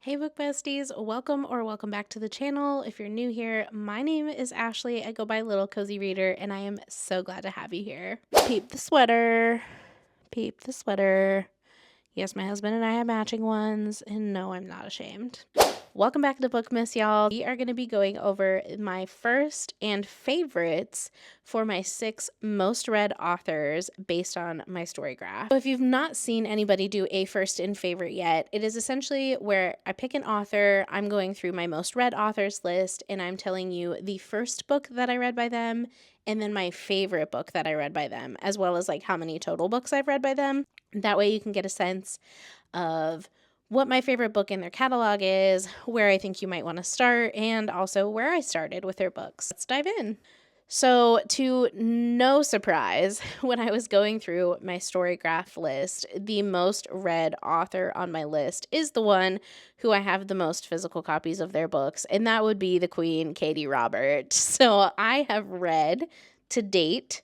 Hey book besties, welcome back to the channel. If you're new here, my name is Ashley. I go by Little Cozy Reader and I am so glad to have you here. Peep the sweater. Peep the sweater. Yes, my husband and I have matching ones, and no, I'm not ashamed. Welcome back to Bookmas, y'all. We are going to be going over my first and favorites for my 6 most read authors based on my story graph. So if you've not seen anybody do a first and favorite yet, it is essentially where I pick an author, I'm going through my most read authors list, and I'm telling you the first book that I read by them, and then my favorite book that I read by them, as well as like how many total books I've read by them. That way you can get a sense of what my favorite book in their catalog is, where I think you might want to start, and also where I started with their books. Let's dive in. So, to no surprise, when I was going through my story graph list, the most read author on my list is the one who I have the most physical copies of their books, and that would be the Queen, Katie Robert. So, I have read to date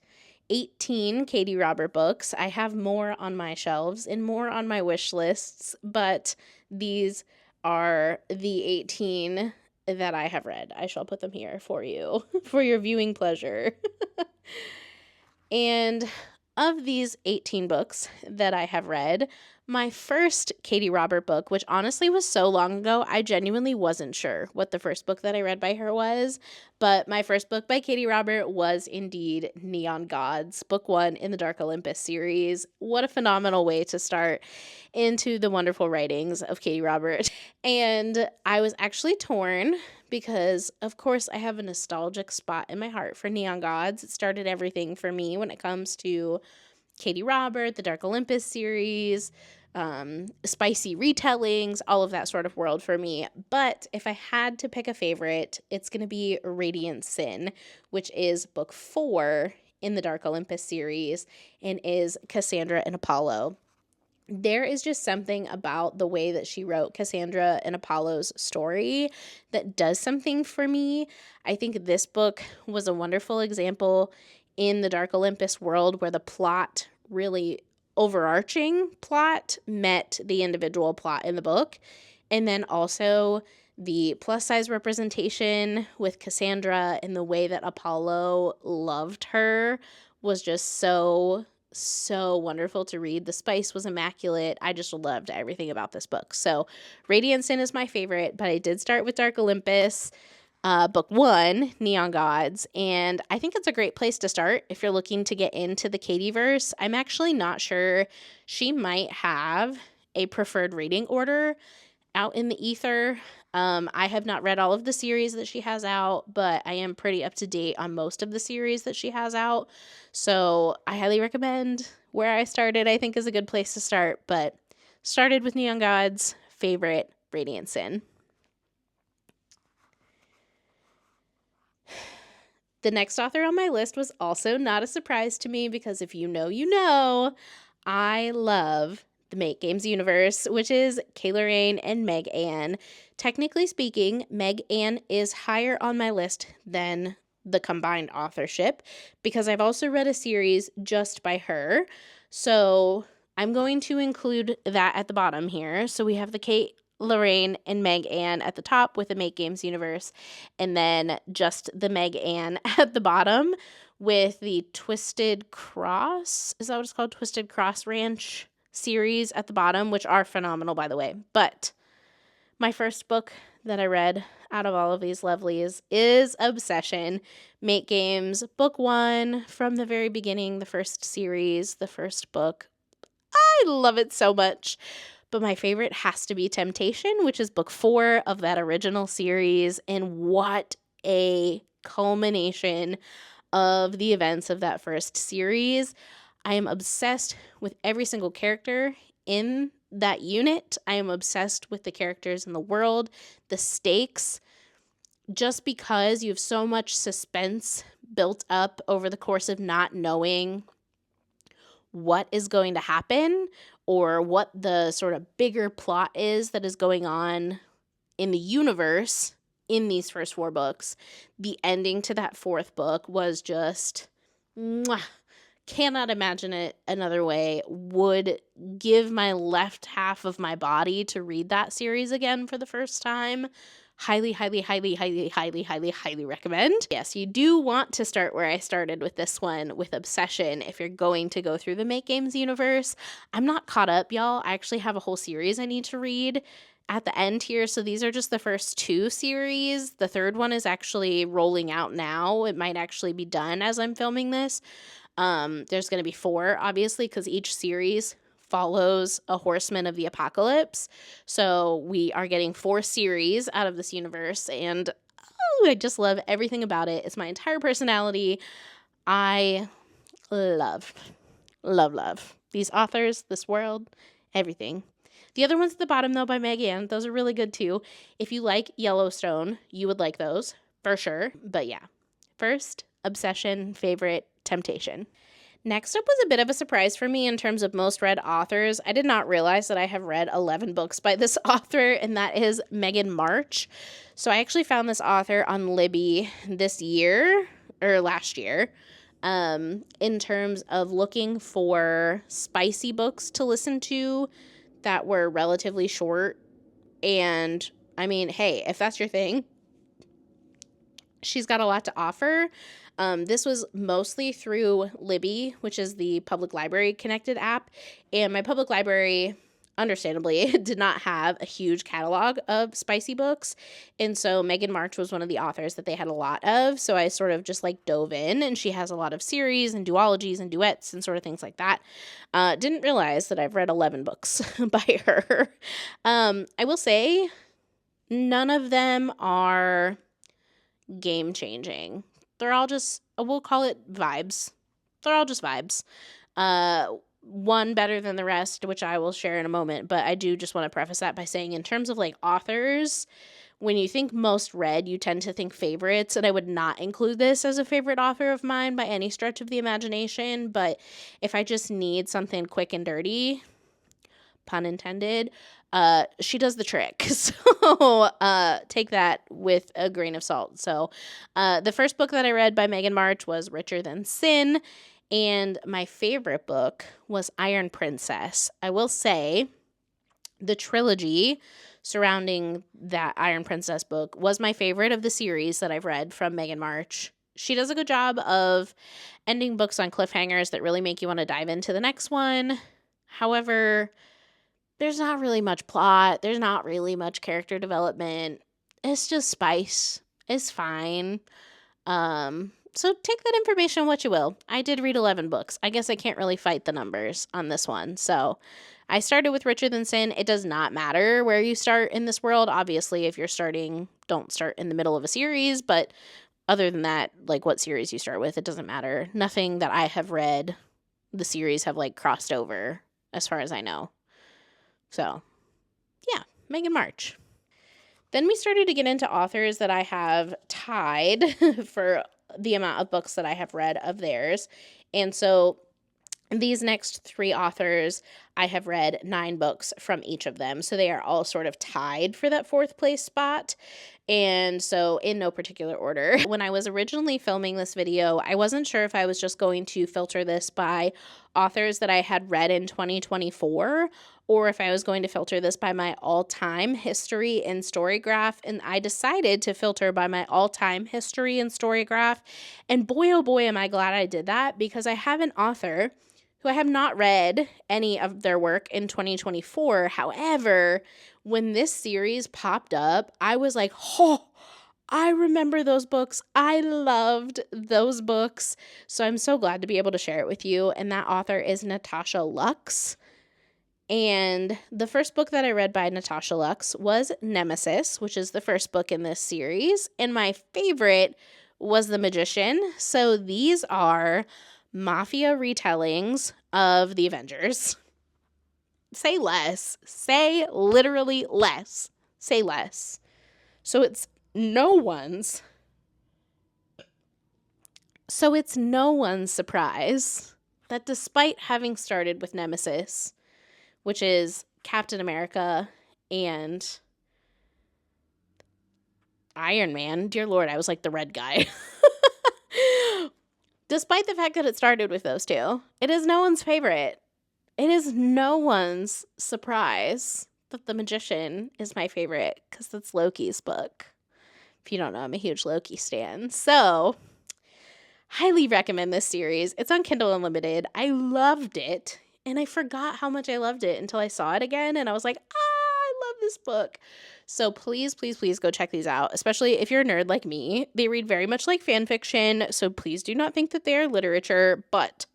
18 Katie Robert books. I have more on my shelves and more on my wish lists, but these are the 18 that I have read. I shall put them here for you, for your viewing pleasure. And of these 18 books that I have read, my first Katie Robert book, which honestly was so long ago, I genuinely wasn't sure what the first book that I read by her was, but my first book by Katie Robert was indeed Neon Gods, book 1 in the Dark Olympus series. What a phenomenal way to start into the wonderful writings of Katie Robert. And I was actually torn because, of course, I have a nostalgic spot in my heart for Neon Gods. It started everything for me when it comes to Katie Robert, the Dark Olympus series, spicy retellings, all of that sort of world for me. But if I had to pick a favorite, it's going to be Radiant Sin, which is book 4 in the Dark Olympus series and is Cassandra and Apollo. There is just something about the way that she wrote Cassandra and Apollo's story that does something for me. I think this book was a wonderful example in the Dark Olympus world where the plot, really overarching plot, met the individual plot in the book. And then also the plus size representation with Cassandra and the way that Apollo loved her was just so wonderful to read. The spice was immaculate. I just loved everything about this book. So Radiant Sin is my favorite, but I did start with Dark Olympus, book 1, Neon Gods, and I think it's a great place to start if you're looking to get into the Katieverse. I'm actually not sure. She might have a preferred reading order out in the ether. I have not read all of the series that she has out, but I am pretty up to date on most of the series that she has out. So I highly recommend where I started. I think is a good place to start, but started with Neon Gods, favorite, Radiant Sin. The next author on my list was also not a surprise to me because if you know, you know, I love the Make Games universe, which is Kayla Rain and Meg Ann. Technically speaking, Meg Ann is higher on my list than the combined authorship because I've also read a series just by her. So I'm going to include that at the bottom here. So we have the Kate Lorraine and Meg Ann at the top with the Make Games universe, and then just the Meg Ann at the bottom with the Twisted Cross. Is that what it's called? Twisted Cross Ranch series at the bottom, which are phenomenal, by the way. But my first book that I read out of all of these lovelies is Obsession, Make Games, book 1 from the very beginning, the first series, the first book. I love it so much. But my favorite has to be Temptation, which is book 4 of that original series. And what a culmination of the events of that first series. I am obsessed with every single character in that unit. I am obsessed with the characters in the world, the stakes, just because you have so much suspense built up over the course of not knowing what is going to happen or what the sort of bigger plot is that is going on in the universe in these first 4 books. The ending to that 4th book was just mwah, cannot imagine it another way. Would give my left half of my body to read that series again for the first time. Highly, highly, highly, highly, highly, highly, highly recommend. Yes, you do want to start where I started with this one, with Obsession, if you're going to go through the Make Games universe. I'm not caught up, y'all. I actually have a whole series I need to read at the end here. So these are just the first 2 series. The third one is actually rolling out now. It might actually be done as I'm filming this. There's going to be 4, obviously, because each series follows a horseman of the apocalypse. So we are getting 4 series out of this universe, and I just love everything about it. It's my entire personality. I love these authors, this world, everything. The other ones at the bottom, though, by Megan, those are really good, too. If you like Yellowstone, you would like those, for sure. But yeah, first, Obsession, favorite, Temptation. Next up was a bit of a surprise for me in terms of most read authors. I did not realize that I have read 11 books by this author, and that is Megan March. So I actually found this author on Libby this year, or last year, in terms of looking for spicy books to listen to that were relatively short. And I mean, hey, if that's your thing, she's got a lot to offer. This was mostly through Libby, which is the public library connected app. And my public library, understandably, did not have a huge catalog of spicy books. And so Megan March was one of the authors that they had a lot of. So I sort of just like dove in, and she has a lot of series and duologies and duets and sort of things like that. Didn't realize that I've read 11 books by her. I will say none of them are game changing. They're all just, we'll call it vibes. They're all just vibes. One better than the rest, which I will share in a moment, but I do just want to preface that by saying, in terms of like authors, when you think most read, you tend to think favorites, and I would not include this as a favorite author of mine by any stretch of the imagination. But if I just need something quick and dirty, pun intended, she does the trick. So take that with a grain of salt. So the first book that I read by Megan March was Richer Than Sin, and my favorite book was Iron Princess. I will say the trilogy surrounding that Iron Princess book was my favorite of the series that I've read from Megan March. She does a good job of ending books on cliffhangers that really make you want to dive into the next one. However, there's not really much plot. There's not really much character development. It's just spice. It's fine. So take that information what you will. I did read 11 books. I guess I can't really fight the numbers on this one. So I started with Richer Than Sin. It does not matter where you start in this world. Obviously, if you're starting, don't start in the middle of a series. But other than that, like what series you start with, it doesn't matter. Nothing that I have read, the series have like crossed over as far as I know. So, yeah, Megan March. Then we started to get into authors that I have tied for the amount of books that I have read of theirs. And so these next 3 authors, I have read 9 books from each of them. So they are all sort of tied for that 4th place spot. And so in no particular order. When I was originally filming this video, I wasn't sure if I was just going to filter this by authors that I had read in 2024, or if I was going to filter this by my all-time history and story graph. And I decided to filter by my all-time history and story graph. And boy, oh boy, am I glad I did that, because I have an author who I have not read any of their work in 2024. However, when this series popped up, I was like, oh, I remember those books. I loved those books. So I'm so glad to be able to share it with you. And that author is Natasha Lux. And the first book that I read by Natasha Lux was Nemesis, which is the first book in this series. And my favorite was The Magician. So these are mafia retellings of the Avengers. Say less. Say literally less. Say less. So it's no one's surprise that despite having started with Nemesis, which is Captain America and Iron Man, dear Lord, I was like the red guy. Despite the fact that it started with those two, it is no one's favorite. It is no one's surprise that The Magician is my favorite, because that's Loki's book. If you don't know, I'm a huge Loki stan. So, highly recommend this series. It's on Kindle Unlimited. I loved it, and I forgot how much I loved it until I saw it again, and I was like, I love this book. So please, please, please go check these out, especially if you're a nerd like me. They read very much like fan fiction, so please do not think that they are literature, but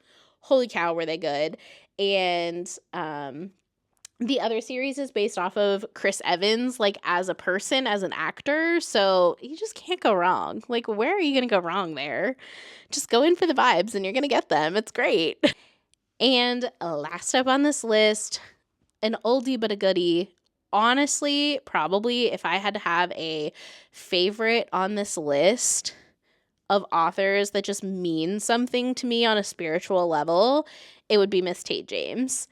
holy cow, were they good. And the other series is based off of Chris Evans, like, as a person, as an actor, so you just can't go wrong. Like, where are you going to go wrong there? Just go in for the vibes and you're going to get them. It's great. And last up on this list, an oldie but a goodie. Honestly, probably if I had to have a favorite on this list of authors that just mean something to me on a spiritual level, it would be Miss Tate James.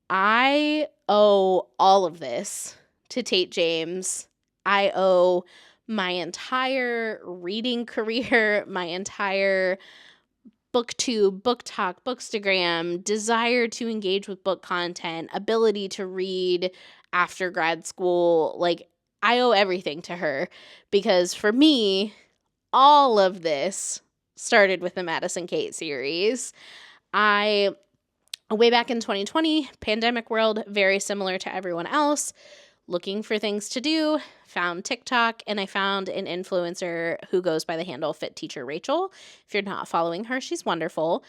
I owe all of this to Tate James. I owe my entire reading career, my entire booktube, book talk, bookstagram, desire to engage with book content, ability to read after grad school. Like, I owe everything to her, because for me, all of this started with the Madison Kate series. Way back in 2020, pandemic world, very similar to everyone else, looking for things to do, found TikTok, and I found an influencer who goes by the handle Fit Teacher Rachel. If you're not following her, she's wonderful.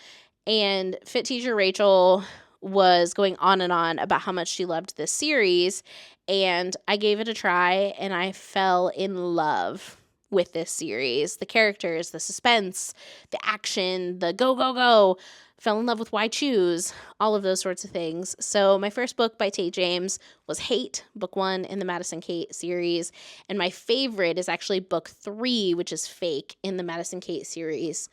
And Fit Teacher Rachel was going on and on about how much she loved this series, and I gave it a try, and I fell in love with this series. The characters, the suspense, the action, the go, go, go. Fell in love with Why Choose, all of those sorts of things. So my first book by Tate James was Hate, book 1 in the Madison Kate series. And my favorite is actually book 3, which is Fake, in the Madison Kate series.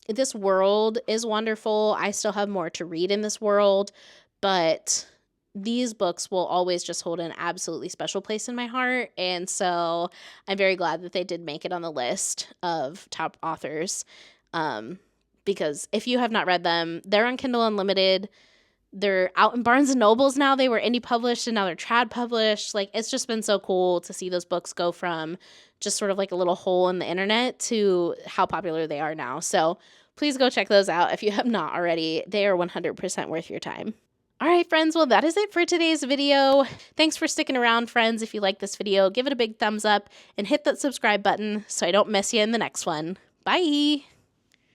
This world is wonderful. I still have more to read in this world, but these books will always just hold an absolutely special place in my heart. And so I'm very glad that they did make it on the list of top authors. Because if you have not read them, they're on Kindle Unlimited. They're out in Barnes & Nobles now. They were indie published and now they're trad published. Like, it's just been so cool to see those books go from just sort of like a little hole in the internet to how popular they are now. So please go check those out if you have not already. They are 100% worth your time. All right, friends. Well, that is it for today's video. Thanks for sticking around, friends. If you like this video, give it a big thumbs up and hit that subscribe button so I don't miss you in the next one. Bye.